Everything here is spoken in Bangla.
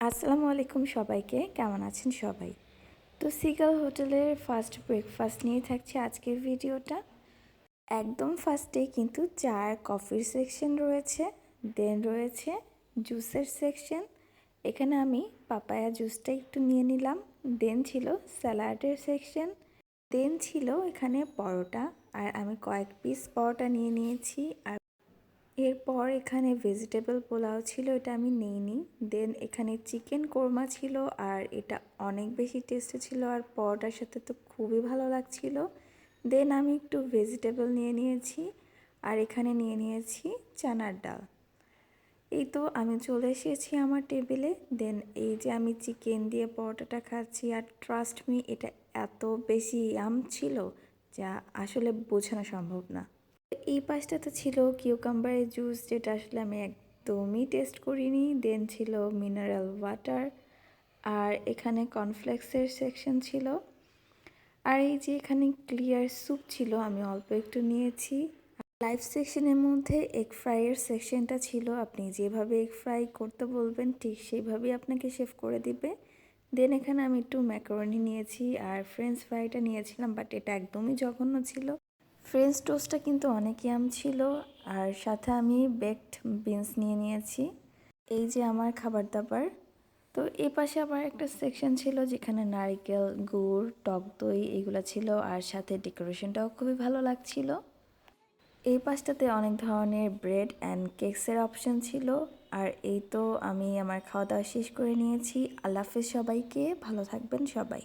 আসসালামু আলাইকুম সবাইকে, কেমন আছেন সবাই? তো সিগাল হোটেলের ফার্স্ট ব্রেকফাস্ট নিয়ে থাকছে আজকের ভিডিওটা। একদম ফার্স্টে কিন্তু চা আর কফির সেকশন রয়েছে, দেন রয়েছে জুসের সেকশন। এখানে আমি পাপায়া জুসটা একটু নিয়ে নিলাম। দেন ছিল স্যালাডের সেকশন। দেন ছিল এখানে পরোটা, আর আমি কয়েক পিস পরোটা নিয়ে নিয়েছি। আর এরপর এখানে ভেজিটেবল পোলাও ছিল, এটা আমি নিইনি। দেন এখানে চিকেন কোরমা ছিল, আর এটা অনেক বেশি টেস্টি ছিল, আর পরোটার সাথে তো খুবই ভালো লাগছিল। দেন আমি একটু ভেজিটেবল নিয়ে নিয়েছি, আর এখানে নিয়ে নিয়েছি চানার ডাল। এই তো আমি চলে এসেছি আমার টেবিলে। দেন এই যে আমি চিকেন দিয়ে পরোটাটা খাচ্ছি, আর ট্রাস্ট মি, এটা এত বেশি ইয়াম ছিল যা আসলে বোঝানো সম্ভব না। এই পাশটাতে ছিল কিউকাম্বারের জুস, যেটা আসলে আমি একদমই টেস্ট করিনি। দেন ছিল মিনারেল ওয়াটার, আর এখানে কর্নফ্লেক্সের সেকশন ছিল। আর এই যে এখানে ক্লিয়ার স্যুপ ছিল, আমি অল্প একটু নিয়েছি। লাইভ সেকশনের মধ্যে এগ ফ্রাইয়ের সেকশনটা ছিল, আপনি যেভাবে এগ ফ্রাই করতে বলবেন ঠিক সেইভাবেই আপনাকে শেফ করে দিবে। দেন এখানে আমি একটু ম্যাকারনি নিয়েছি, আর ফ্রেঞ্চ ফ্রাইটা নিয়েছিলাম, বাট এটা একদমই জঘন্য ছিল। ফ্রেঞ্চ টোস্টটা কিন্তু অনেক ইয়াম ছিল, আর সাথে আমি বেকড বিনস নিয়ে নিয়েছি। এই যে আমার খাবার দাবার। তো এই পাশে আবার একটা সেকশন ছিল যেখানে নারকেল, গুড়, টক দই এগুলো ছিল, আর সাথে ডেকোরেশনটাও খুবই ভালো লাগছিল। এই পাশটাতে অনেক ধরনের ব্রেড অ্যান্ড কেকসের অপশন ছিল। আর এই তো আমি আমার খাওয়া দাওয়া শেষ করে নিয়েছি। আল্লাহ হাফেজ সবাইকে, ভালো থাকবেন সবাই।